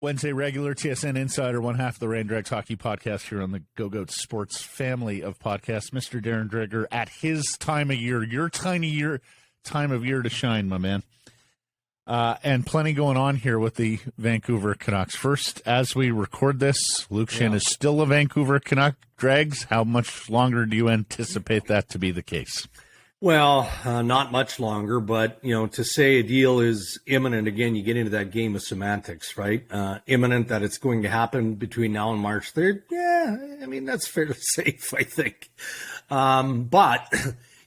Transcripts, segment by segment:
Wednesday regular TSN Insider, one half of the Rain Dregs Hockey Podcast here on the Go Goats Sports family of podcasts. Mr. Darren Dreger at his time of year, your time of year to shine, my man. And plenty going on here with the Vancouver Canucks. First, as we record this, Luke Schenn is still a Vancouver Canuck. Dregs, how much longer do you anticipate that to be the case? Well, not much longer, but, to say a deal is imminent, again, you get into that game of semantics, right? Imminent that it's going to happen between now and March 3rd. Yeah, I mean, that's fairly safe, I think. But,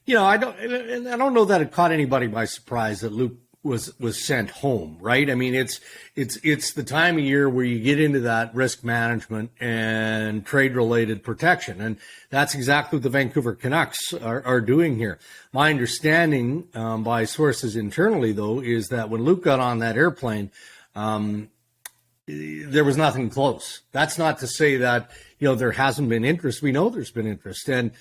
I don't know that it caught anybody by surprise that Luke was sent home, right? I mean, it's the time of year where you get into that risk management and trade related protection. And that's exactly what the Vancouver Canucks are doing here. My understanding, by sources internally though, is that when Luke got on that airplane, there was nothing close. That's not to say that, there hasn't been interest. We know there's been interest. And,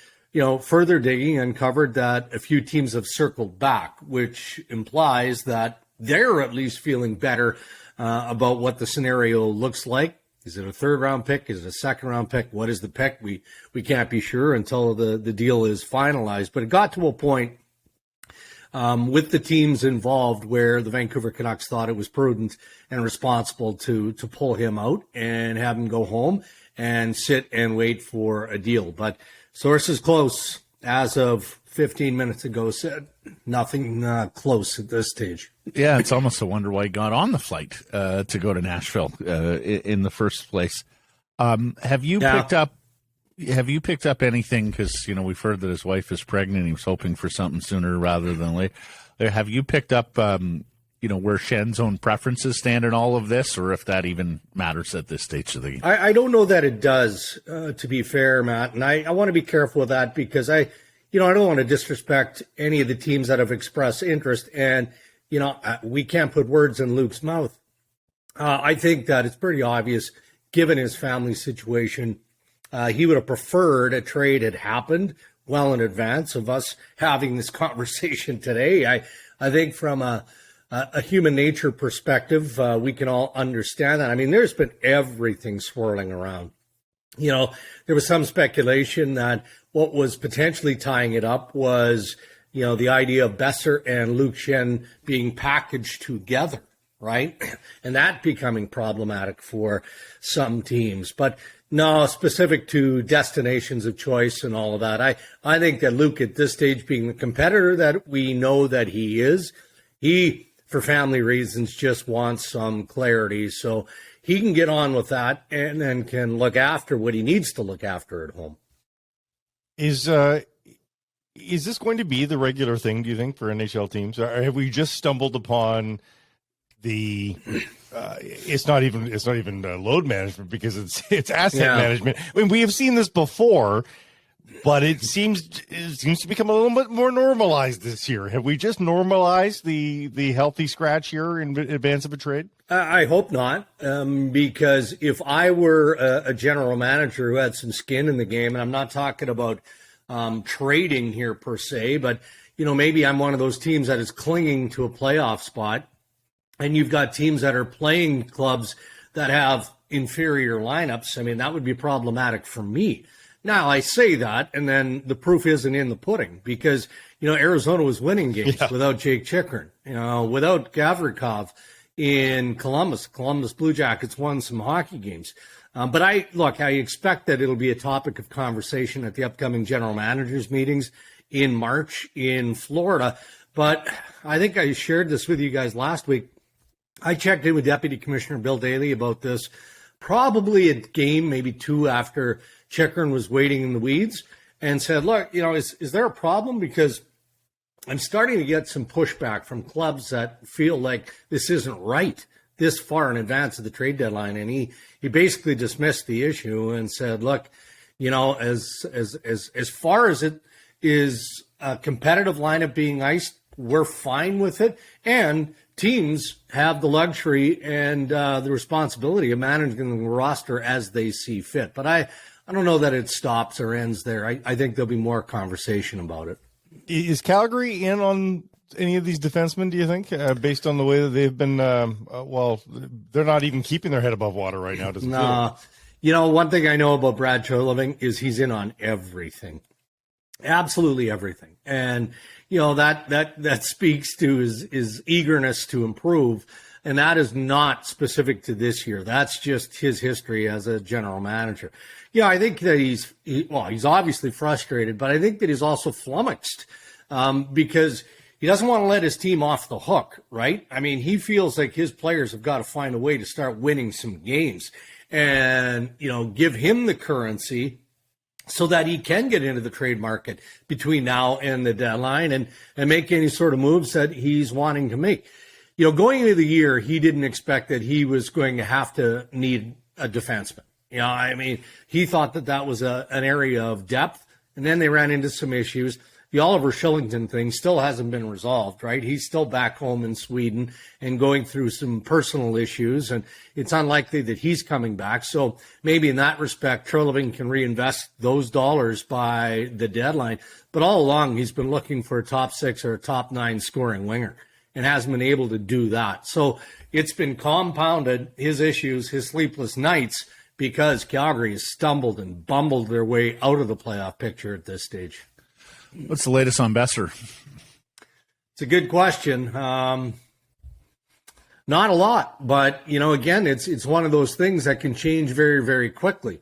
further digging uncovered that a few teams have circled back, which implies that they're at least feeling better about what the scenario looks like. Is it a third-round pick? Is it a second-round pick? What is the pick? We can't be sure until the deal is finalized. But it got to a point with the teams involved where the Vancouver Canucks thought it was prudent and responsible to pull him out and have him go home and sit and wait for a deal. But sources close as of 15 minutes ago said nothing close at this stage. Yeah, it's almost a wonder why he got on the flight to go to Nashville in the first place. Have you picked up anything? Because we've heard that his wife is pregnant. He was hoping for something sooner rather than later. Have you picked up where Schenn's own preferences stand in all of this, or if that even matters at this stage of the game? I don't know that it does, to be fair, Matt. And I want to be careful with that because I don't want to disrespect any of the teams that have expressed interest. And, we can't put words in Luke's mouth. I think that it's pretty obvious, given his family situation, he would have preferred a trade had happened well in advance of us having this conversation today. I think from a human nature perspective, we can all understand that. I mean, there's been everything swirling around. There was some speculation that what was potentially tying it up was, the idea of Boeser and Luke Schenn being packaged together, right? And that becoming problematic for some teams. But no, specific to destinations of choice and all of that, I think that Luke at this stage, being the competitor that we know that he is, he, for family reasons, just wants some clarity. So he can get on with that and then can look after what he needs to look after at home. Is this going to be the regular thing, do you think, for NHL teams? Or have we just stumbled upon the it's not even load management because it's asset management. I mean, we have seen this before, but it seems to become a little bit more normalized this year. Have we just normalized the healthy scratch here in advance of a trade? I hope not, because if I were a general manager who had some skin in the game, and I'm not talking about trading here per se, but maybe I'm one of those teams that is clinging to a playoff spot, and you've got teams that are playing clubs that have inferior lineups. I mean, that would be problematic for me. Now, I say that, and then the proof isn't in the pudding because, Arizona was winning games without Jake Chychrun, without Gavrikov in Columbus. Columbus Blue Jackets won some hockey games. But I expect that it'll be a topic of conversation at the upcoming general managers meetings in March in Florida. But I think I shared this with you guys last week. I checked in with Deputy Commissioner Bill Daly about this probably a game, maybe two after Chychrun was waiting in the weeds, and said, look, is there a problem? Because I'm starting to get some pushback from clubs that feel like this isn't right this far in advance of the trade deadline. And he basically dismissed the issue and said, look, as far as it is a competitive lineup being iced, we're fine with it. And teams have the luxury and the responsibility of managing the roster as they see fit. But I don't know that it stops or ends there. I think there'll be more conversation about it. Is Calgary in on any of these defensemen, do you think, based on the way that they've been, they're not even keeping their head above water right now, doesn't No. You know, one thing I know about Brad Treliving is he's in on everything. Absolutely everything. And, you know, that speaks to his eagerness to improve. And that is not specific to this year. That's just his history as a general manager. Yeah, I think that he's obviously frustrated, but I think that he's also flummoxed because he doesn't want to let his team off the hook, right? I mean, he feels like his players have got to find a way to start winning some games and, you know, give him the currency so that he can get into the trade market between now and the deadline and make any sort of moves that he's wanting to make. You know, going into the year, he didn't expect that he was going to have to need a defenseman. You know, I mean, he thought that was an area of depth, and then they ran into some issues. The Oliver Shillington thing still hasn't been resolved, right? He's still back home in Sweden and going through some personal issues, and it's unlikely that he's coming back. So maybe in that respect, Treliving can reinvest those dollars by the deadline. But all along, he's been looking for a top 6 or a top 9 scoring winger and hasn't been able to do that. So it's been compounded, his issues, his sleepless nights, because Calgary has stumbled and bumbled their way out of the playoff picture at this stage. What's the latest on Besser? It's a good question. Not a lot, but, you know, again, it's one of those things that can change very, very quickly.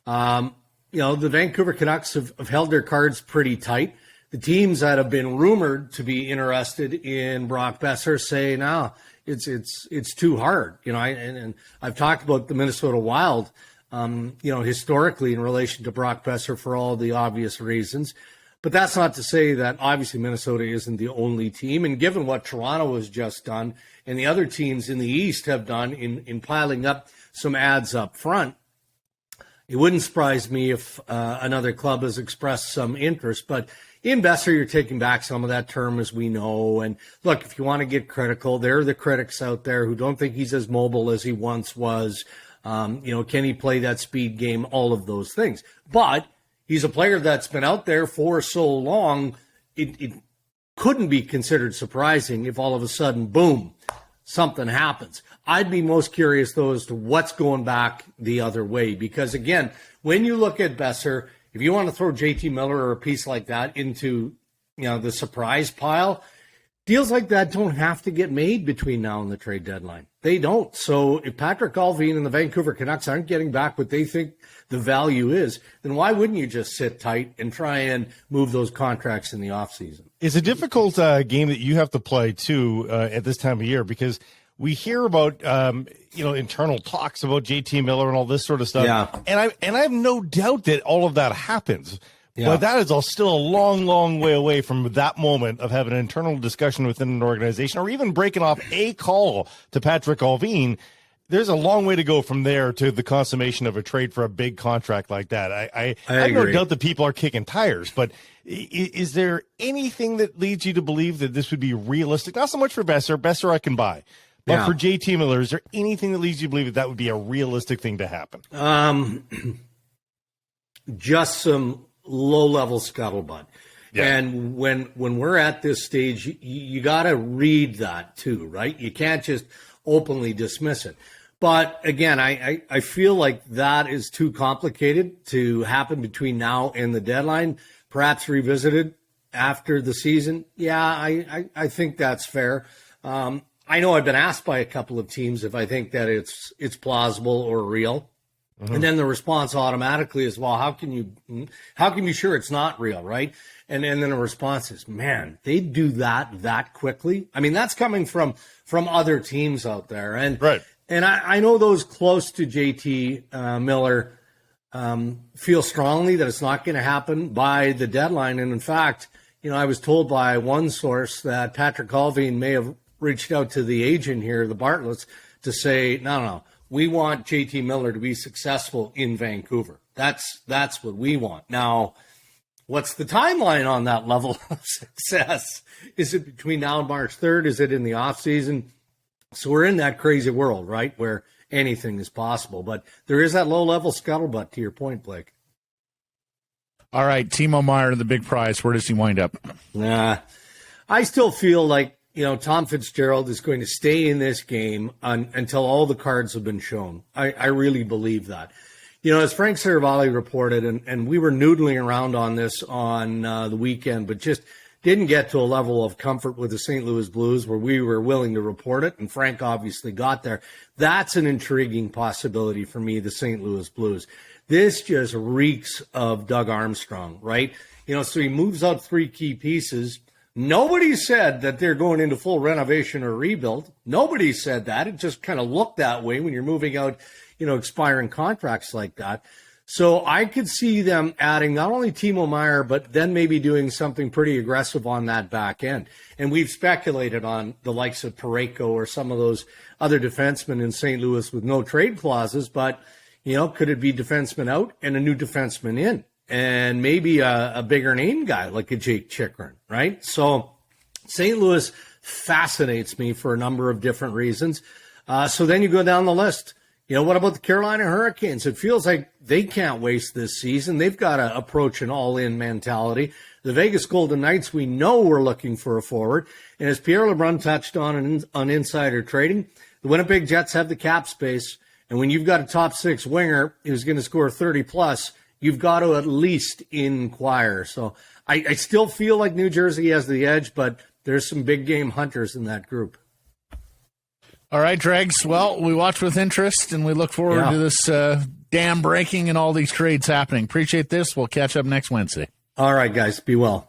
You know, the Vancouver Canucks have held their cards pretty tight. The teams that have been rumored to be interested in Brock Besser say, no, it's too hard. You know, and I've talked about the Minnesota Wild, you know, historically in relation to Brock Besser for all the obvious reasons. But that's not to say that obviously Minnesota isn't the only team. And given what Toronto has just done and the other teams in the East have done in piling up some ads up front, it wouldn't surprise me if another club has expressed some interest. But in Besser, you're taking back some of that term, as we know. And look, if you want to get critical, there are the critics out there who don't think he's as mobile as he once was. You know, can he play that speed game? All of those things. But he's a player that's been out there for so long, it couldn't be considered surprising if all of a sudden, boom, something happens. I'd be most curious, though, as to what's going back the other way. Because, again, when you look at Besser, if you want to throw JT Miller or a piece like that into, you know, the surprise pile, deals like that don't have to get made between now and the trade deadline. They don't. So if Patrick Allvin and the Vancouver Canucks aren't getting back what they think the value is, then why wouldn't you just sit tight and try and move those contracts in the offseason? It's a difficult game that you have to play, too, at this time of year, because we hear about, you know, internal talks about JT Miller and all this sort of stuff. Yeah. And I have no doubt that all of that happens. Yeah. But that is all still a long, long way away from that moment of having an internal discussion within an organization or even breaking off a call to Patrick Allvin. There's a long way to go from there to the consummation of a trade for a big contract like that. I have no doubt that people are kicking tires, but is there anything that leads you to believe that this would be realistic? Not so much for Besser. Besser I can buy. But for JT Miller, is there anything that leads you to believe that would be a realistic thing to happen? Just some low-level scuttlebutt. Yeah. And when we're at this stage, you got to read that too, right? You can't just openly dismiss it. But again, I feel like that is too complicated to happen between now and the deadline, perhaps revisited after the season. Yeah, I think that's fair. I know I've been asked by a couple of teams if I think that it's plausible or real. Mm-hmm. And then the response automatically is, well, how can you be sure it's not real, right? And then the response is, man, they do that quickly. I mean, that's coming from other teams out there. And right. And I know those close to JT Miller feel strongly that it's not going to happen by the deadline. And in fact, you know, I was told by one source that Patrick Allvin may have reached out to the agent here, the Bartletts, to say, no, we want JT Miller to be successful in Vancouver. That's what we want. Now, what's the timeline on that level of success? Is it between now and March 3rd? Is it in the offseason? So we're in that crazy world, right, where anything is possible. But there is that low-level scuttlebutt, to your point, Blake. All right, Timo Meier, the big prize. Where does he wind up? I still feel like, Tom Fitzgerald is going to stay in this game until all the cards have been shown. I really believe that. As Frank Saravalli reported, and we were noodling around on this on the weekend, but just didn't get to a level of comfort with the St. Louis Blues where we were willing to report it, and Frank obviously got there. That's an intriguing possibility for me, the St. Louis Blues. This just reeks of Doug Armstrong, right? So he moves out 3 key pieces. Nobody said that they're going into full renovation or rebuild. Nobody said that. It just kind of looked that way when you're moving out, expiring contracts like that. So I could see them adding not only Timo Meier, but then maybe doing something pretty aggressive on that back end. And we've speculated on the likes of Parayko or some of those other defensemen in St. Louis with no trade clauses, but, could it be defenseman out and a new defenseman in? And maybe a bigger name guy like a Jake Chychrun, right? So St. Louis fascinates me for a number of different reasons. So then you go down the list. What about the Carolina Hurricanes? It feels like they can't waste this season. They've got to approach an all-in mentality. The Vegas Golden Knights, we know we're looking for a forward. And as Pierre LeBrun touched on insider trading, the Winnipeg Jets have the cap space. And when you've got a top 6 winger who's going to score 30-plus, you've got to at least inquire. So I still feel like New Jersey has the edge, but there's some big game hunters in that group. All right, Dregs. Well, we watch with interest, and we look forward to this dam breaking and all these trades happening. Appreciate this. We'll catch up next Wednesday. All right, guys. Be well.